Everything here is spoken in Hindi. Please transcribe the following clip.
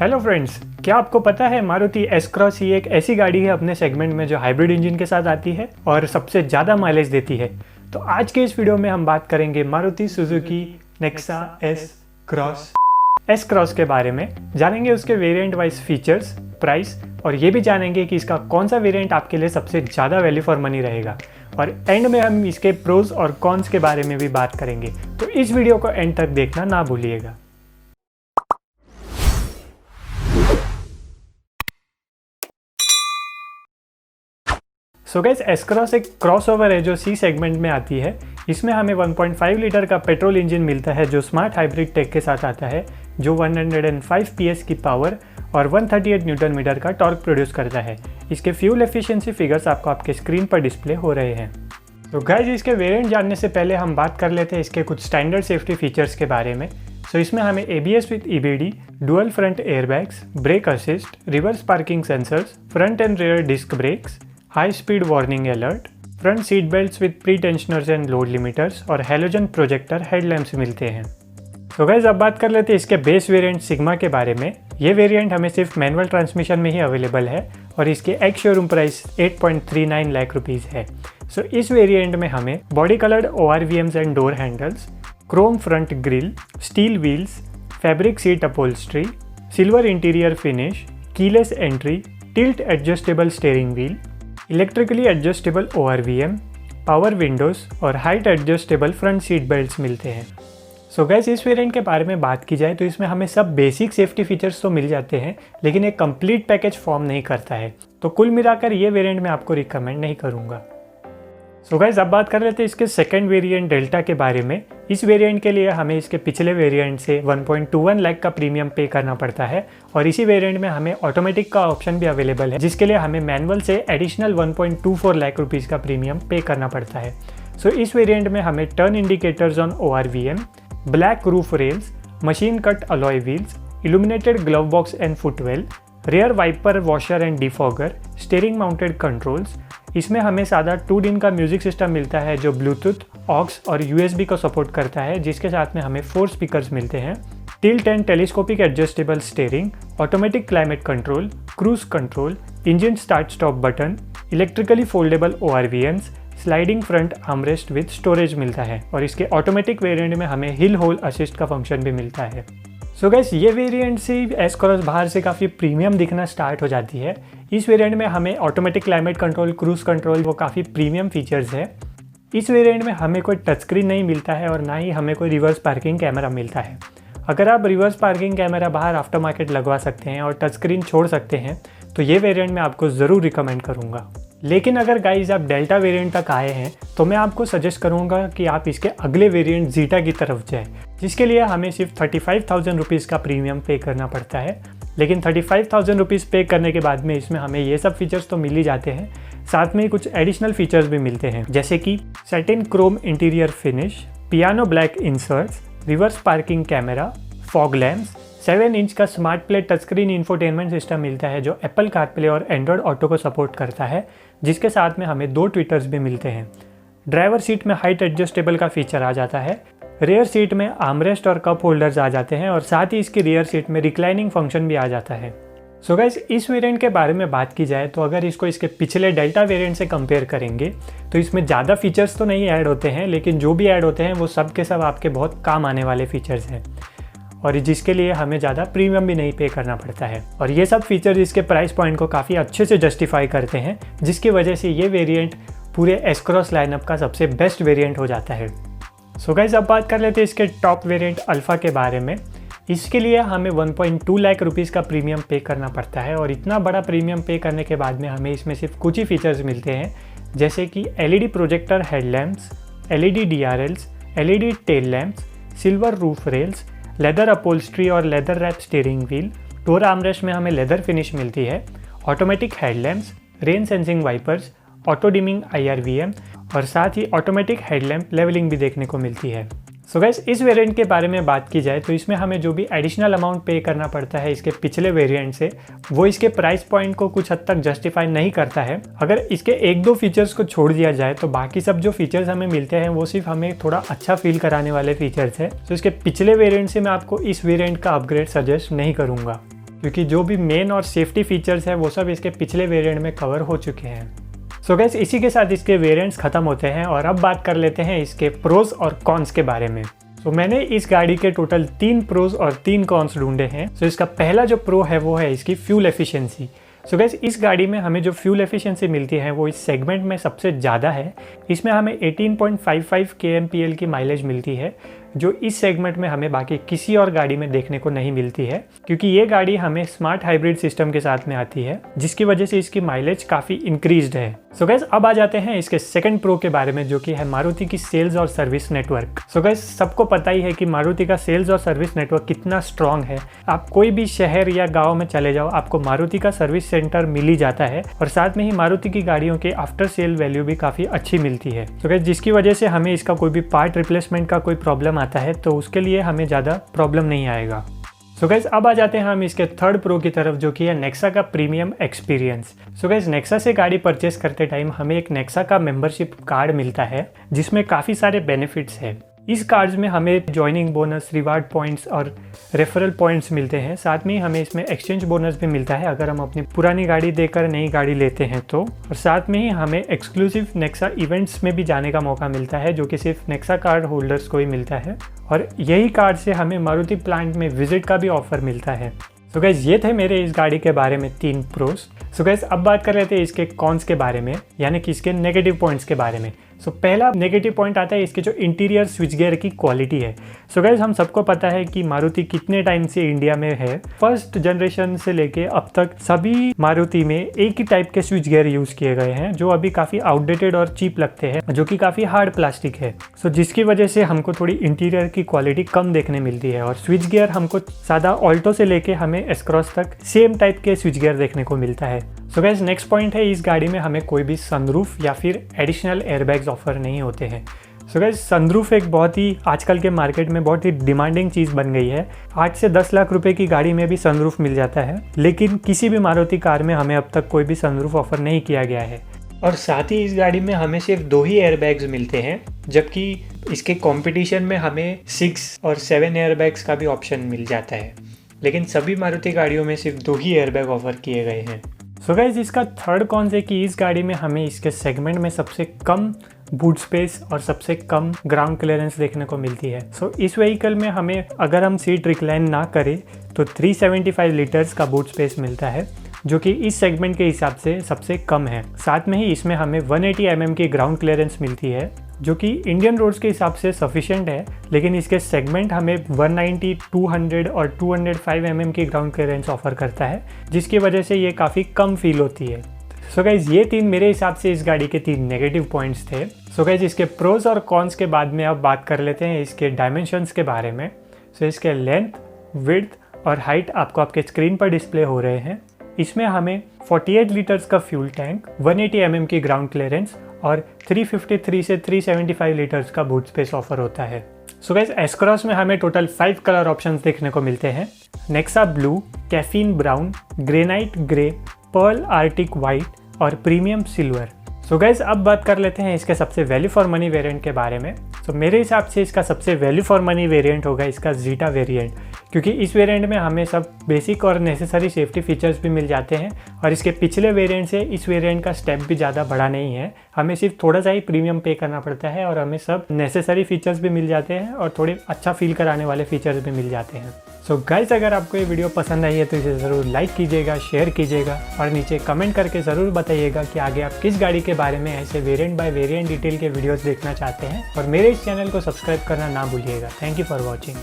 हेलो फ्रेंड्स, क्या आपको पता है मारुति एस क्रॉस ही एक ऐसी गाड़ी है अपने सेगमेंट में जो हाइब्रिड इंजन के साथ आती है और सबसे ज़्यादा माइलेज देती है। तो आज के इस वीडियो में हम बात करेंगे Maruti Suzuki Nexa S cross के बारे में। जानेंगे उसके वेरिएंट वाइज फीचर्स, प्राइस और ये भी जानेंगे कि इसका कौन सा वेरिएंट आपके लिए सबसे ज़्यादा वैल्यू फॉर मनी रहेगा। और एंड में हम इसके प्रोज और कॉन्स के बारे में भी बात करेंगे। तो इस वीडियो को एंड तक देखना ना भूलिएगा। सो गाइस, एस क्रॉस एक क्रॉसओवर है जो सी सेगमेंट में आती है। इसमें हमें 1.5 लीटर का पेट्रोल इंजन मिलता है जो स्मार्ट हाइब्रिड टेक के साथ आता है, जो 105 PS की पावर और 138 न्यूटन मीटर का टॉर्क प्रोड्यूस करता है। इसके फ्यूल एफिशिएंसी फिगर्स आपको आपके स्क्रीन पर डिस्प्ले हो रहे हैं। तो गाइस, इसके वेरिएंट जानने से पहले हम बात कर लेते हैं इसके कुछ स्टैंडर्ड सेफ्टी फीचर्स के बारे में। सो इसमें हमें ABS with EBD, dual front airbags, brake assist, reverse parking sensors, front and rear disc brakes, high speed warning alert, front seat belts with pre tensioners and load limiters और हैलोजन प्रोजेक्टर हेडलैम्प्स मिलते हैं। तो गाइस, अब बात कर लेते हैं इसके बेस वेरिएंट सिग्मा के बारे में। ये वेरिएंट हमें सिर्फ मैनुअल ट्रांसमिशन में ही अवेलेबल है और इसके ex showroom price 8.39 lakh rupees है। सो इस वेरिएंट में हमें body coloured ORVMs and door handles, chrome front grille, steel wheels, fabric seat upholstery, silver interior finish, keyless entry, tilt adjustable steering wheel, electrically adjustable ORVM, power windows और height adjustable front seat belts मिलते हैं। सो गाइस, इस वेरिएंट के बारे में बात की जाए तो इसमें हमें सब बेसिक सेफ्टी फीचर्स तो मिल जाते हैं, लेकिन एक कंप्लीट पैकेज फॉर्म नहीं करता है। तो कुल मिलाकर ये वेरिएंट मैं आपको रिकमेंड नहीं करूँगा। सो गाइस, अब बात कर लेते हैं इसके सेकंड वेरिएंट डेल्टा के बारे में। इस वेरिएंट के लिए हमें इसके पिछले वेरिएंट से 1.21 लाख का प्रीमियम पे करना पड़ता है और इसी वेरिएंट में हमें ऑटोमेटिक का ऑप्शन भी अवेलेबल है, जिसके लिए हमें मैनुअल से एडिशनल 1.24 लाख रुपीज़ का प्रीमियम पे करना पड़ता है। सो इस वेरिएंट में हमें turn indicators on ORVM, black roof rails, machine cut alloy wheels, illuminated glove box and footwell, rear wiper washer and defogger, steering mounted controls. इसमें हमें सादा 2 DIN का म्यूजिक सिस्टम मिलता है जो ब्लूटूथ, ऑक्स और USB को सपोर्ट करता है, जिसके साथ में हमें 4 स्पीकर्स मिलते हैं। Tilt and telescopic adjustable steering, automatic climate control, cruise control, engine start stop button, electrically foldable ORVMs, sliding front armrest with storage मिलता है और इसके ऑटोमेटिक वेरिएंट में हमें हिल होल असिस्ट का फंक्शन भी मिलता है। सो गाइस, ये वेरिएंट से एस क्रॉस बाहर से काफ़ी प्रीमियम दिखना स्टार्ट हो जाती है। इस वेरिएंट में हमें automatic climate control, cruise control, वो काफ़ी प्रीमियम फीचर्स है। इस वेरिएंट में हमें कोई टच स्क्रीन नहीं मिलता है और ना ही हमें कोई रिवर्स पार्किंग कैमरा मिलता है। अगर आप रिवर्स पार्किंग कैमरा बाहर आफ्टर मार्केट लगवा सकते हैं और टच स्क्रीन छोड़ सकते हैं तो ये वेरिएंट मैं आपको ज़रूर रिकमेंड करूँगा। लेकिन अगर गाइज आप डेल्टा वेरिएंट तक आए हैं तो मैं आपको सजेस्ट करूंगा कि आप इसके अगले वेरिएंट जीटा की तरफ जाएं, जिसके लिए हमें सिर्फ 35,000 रुपीज़ का प्रीमियम पे करना पड़ता है। लेकिन 35,000 रुपीज़ पे करने के बाद में इसमें हमें ये सब फीचर्स तो मिल ही जाते हैं, साथ में कुछ एडिशनल फीचर्स भी मिलते हैं, जैसे कि satin chrome interior finish, piano black inserts, reverse parking camera, fog lamps, 7 inch का smart play touch screen infotainment system मिलता है जो एप्पल कारप्ले और एंड्रॉयड ऑटो को सपोर्ट करता है, जिसके साथ में हमें 2 ट्विटर्स भी मिलते हैं। ड्राइवर सीट में हाइट एडजस्टेबल का फीचर आ जाता है, रियर सीट में आर्मरेस्ट और कप होल्डर्स आ जाते हैं और साथ ही इसकी रियर सीट में रिक्लाइनिंग फंक्शन भी आ जाता है। सो गाइस, इस वेरिएंट के बारे में बात की जाए तो अगर इसको इसके पिछले डेल्टा वेरिएंट से कंपेयर करेंगे तो इसमें ज़्यादा फीचर्स तो नहीं ऐड होते हैं, लेकिन जो भी ऐड होते हैं वो सब के सब आपके बहुत काम आने वाले फीचर्स हैं और जिसके लिए हमें ज़्यादा प्रीमियम भी नहीं पे करना पड़ता है। और ये सब फीचर्स इसके प्राइस पॉइंट को काफ़ी अच्छे से जस्टिफाई करते हैं, जिसकी वजह से ये वेरिएंट पूरे एस क्रॉस लाइनअप का सबसे बेस्ट वेरिएंट हो जाता है। सो गाइस, अब बात कर लेते हैं इसके टॉप वेरिएंट अल्फ़ा के बारे में। इसके लिए हमें 1.2 लाख रुपीज़ का प्रीमियम पे करना पड़ता है और इतना बड़ा प्रीमियम पे करने के बाद में हमें इसमें सिर्फ कुछ ही फीचर्स मिलते हैं, जैसे कि LED projector headlamps, LED DRLs, LED tail lamps, silver roof rails, leather upholstery और leather wrap steering wheel, door armrest में हमें लेदर फिनिश मिलती है, automatic headlamps, rain sensing wipers, auto dimming IRVM और साथ ही ऑटोमेटिक हेडलैम्प लेवलिंग भी देखने को मिलती है। सो गाइस, इस वेरिएंट के बारे में बात की जाए तो इसमें हमें जो भी एडिशनल अमाउंट पे करना पड़ता है इसके पिछले वेरिएंट से, वो इसके प्राइस पॉइंट को कुछ हद तक जस्टिफाई नहीं करता है। अगर इसके 1-2 फीचर्स को छोड़ दिया जाए तो बाकी सब जो फीचर्स हमें मिलते हैं वो सिर्फ हमें थोड़ा अच्छा फील कराने वाले फीचर्स है। तो इसके पिछले वेरिएंट से मैं आपको इस वेरिएंट का अपग्रेड सजेस्ट नहीं करूँगा। क्योंकि जो भी मेन और सेफ्टी फीचर्स है वो सब इसके पिछले वेरिएंट में कवर हो चुके हैं। सो गाइस, इसी के साथ इसके वेरिएंट्स ख़त्म होते हैं और अब बात कर लेते हैं इसके प्रोज और कॉन्स के बारे में। तो मैंने इस गाड़ी के टोटल 3 प्रोज और 3 कॉन्स ढूंढे हैं। सो इसका पहला जो प्रो है वो है इसकी फ्यूल एफिशिएंसी। सो गाइस, इस गाड़ी में हमें जो फ्यूल एफिशिएंसी मिलती है वो इस सेगमेंट में सबसे ज़्यादा है। इसमें हमें 18.55 kmpl की माइलेज मिलती है, जो इस सेगमेंट में हमें बाकी किसी और गाड़ी में देखने को नहीं मिलती है, क्योंकि ये गाड़ी हमें स्मार्ट हाइब्रिड सिस्टम के साथ में आती है, जिसकी वजह से इसकी माइलेज काफ़ी इंक्रीज्ड है। सो गाइस, अब आ जाते हैं इसके सेकंड प्रो के बारे में, जो कि है मारुति की सेल्स और सर्विस नेटवर्क। सो गाइस, सबको पता ही है कि मारुति का सेल्स और सर्विस नेटवर्क कितना स्ट्रॉन्ग है। आप कोई भी शहर या गाँव में चले जाओ, आपको मारुति का सर्विस सेंटर मिल ही जाता है और साथ में ही मारुति की गाड़ियों के आफ्टर सेल वैल्यू भी काफ़ी अच्छी मिलती है। सो गाइस, जिसकी वजह से हमें इसका कोई भी पार्ट रिप्लेसमेंट का कोई प्रॉब्लम आता है तो उसके लिए हमें ज़्यादा प्रॉब्लम नहीं आएगा। सो गाइस, अब आ जाते हैं हम इसके थर्ड प्रो की तरफ, जो कि है नेक्सा का premium experience. So guys, Nexa से गाड़ी परचेस करते टाइम हमें एक नेक्सा का मेंबरशिप कार्ड मिलता है, जिसमें काफ़ी सारे बेनिफिट्स हैं। इस कार्ड्स में हमें जॉइनिंग बोनस, रिवार्ड पॉइंट्स और रेफरल पॉइंट्स मिलते हैं। साथ में ही हमें इसमें एक्सचेंज बोनस भी मिलता है अगर हम अपनी पुरानी गाड़ी देकर नई गाड़ी लेते हैं तो। और साथ में ही हमें एक्सक्लूसिव नेक्सा इवेंट्स में भी जाने का मौका मिलता है, जो कि सिर्फ नेक्सा कार्ड होल्डर्स को ही मिलता है। और यही कार्ड से हमें मारुति प्लांट में विजिट का भी ऑफर मिलता है। सो गाइस, ये थे मेरे इस गाड़ी के बारे में 3 प्रोज। सो गाइस, अब बात कर लेते हैं इसके कॉन्स के बारे में, यानी कि इसके नेगेटिव पॉइंट्स के बारे में। सो पहला नेगेटिव पॉइंट आता है इसके जो इंटीरियर स्विच गियर की क्वालिटी है। सो गाइस, हम सबको पता है कि मारुति कितने टाइम से इंडिया में है। फर्स्ट जनरेशन से लेके अब तक सभी मारुति में एक ही टाइप के स्विच गियर यूज़ किए गए हैं, जो अभी काफ़ी आउटडेटेड और चीप लगते हैं, जो कि काफ़ी हार्ड प्लास्टिक है। सो जिसकी वजह से हमको थोड़ी इंटीरियर की क्वालिटी कम देखने मिलती है और स्विच गियर हमको सादा ऑल्टो से लेके हमें एस-क्रॉस तक सेम टाइप के स्विच गियर देखने को मिलता है। सो गाइस, नेक्स्ट पॉइंट है इस गाड़ी में हमें कोई भी सनरूफ या फिर एडिशनल एयरबैग्स ऑफर नहीं होते हैं। सो गाइस, सनरूफ एक बहुत ही आजकल के मार्केट में बहुत ही डिमांडिंग चीज़ बन गई है। 8 से 10 लाख रुपए की गाड़ी में भी सनरूफ मिल जाता है, लेकिन किसी भी मारुति कार में हमें अब तक कोई भी सनरूफ ऑफर नहीं किया गया है। और साथ ही इस गाड़ी में हमें सिर्फ 2 ही एयरबैग्स मिलते हैं, जबकि इसके कॉम्पिटिशन में हमें 6 और 7 एयरबैग्स का भी ऑप्शन मिल जाता है, लेकिन सभी मारुति गाड़ियों में सिर्फ 2 ही एयरबैग ऑफर किए गए हैं। सो गाइस, इसका थर्ड कॉन है कि इस गाड़ी में हमें इसके सेगमेंट में सबसे कम बूट स्पेस और सबसे कम ग्राउंड क्लियरेंस देखने को मिलती है। सो इस व्हीकल में हमें, अगर हम सीट रिक्लाइन ना करें तो 375 लीटर्स का बूट स्पेस मिलता है, जो कि इस सेगमेंट के हिसाब से सबसे कम है। साथ में ही इसमें हमें 180 mm की ग्राउंड क्लियरेंस मिलती है, जो कि इंडियन रोड्स के हिसाब से सफिशिएंट है, लेकिन इसके सेगमेंट हमें 190, 200 और 205 mm की ग्राउंड क्लियरेंस ऑफर करता है, जिसकी वजह से ये काफ़ी कम फील होती है। सो गाइज, ये 3 मेरे हिसाब से इस गाड़ी के 3 नेगेटिव पॉइंट्स थे। सो गाइज, इसके प्रोज और कॉन्स के बाद में अब बात कर लेते हैं इसके डायमेंशंस के बारे में। सो इसके लेंथ, विड्थ और हाइट आपको आपके स्क्रीन पर डिस्प्ले हो रहे हैं। इसमें हमें 48 लीटर्स का फ्यूल टैंक, 180 mm की ग्राउंड क्लियरेंस और 353 से 375 लीटर्स का बूट स्पेस ऑफर होता है। सो गाइस, एस-क्रॉस में हमें टोटल 5 कलर ऑप्शंस देखने को मिलते हैं: Nexa blue, caffeine brown, granite grey, pearl arctic white और प्रीमियम सिल्वर। सो गाइस, अब बात कर लेते हैं इसके सबसे वैल्यू फॉर मनी वेरिएंट के बारे में। सो मेरे हिसाब से इसका सबसे वैल्यू फॉर मनी वेरिएंट होगा इसका जीटा वेरिएंट, क्योंकि इस वेरिएंट में हमें सब बेसिक और नेसेसरी सेफ्टी फीचर्स भी मिल जाते हैं और इसके पिछले वेरिएंट से इस वेरिएंट का स्टेप भी ज़्यादा बड़ा नहीं है। हमें सिर्फ थोड़ा सा ही प्रीमियम पे करना पड़ता है और हमें सब नेसेसरी फीचर्स भी मिल जाते हैं और थोड़े अच्छा फील कराने वाले फीचर्स भी मिल जाते हैं। सो गाइस, अगर आपको ये वीडियो पसंद आई है तो इसे ज़रूर लाइक कीजिएगा, शेयर कीजिएगा और नीचे कमेंट करके ज़रूर बताइएगा कि आगे आप किस गाड़ी के बारे में ऐसे वेरिएंट बाय वेरिएंट डिटेल के वीडियोस देखना चाहते हैं। और मेरे इस चैनल को सब्सक्राइब करना ना भूलिएगा। Thank you for watching.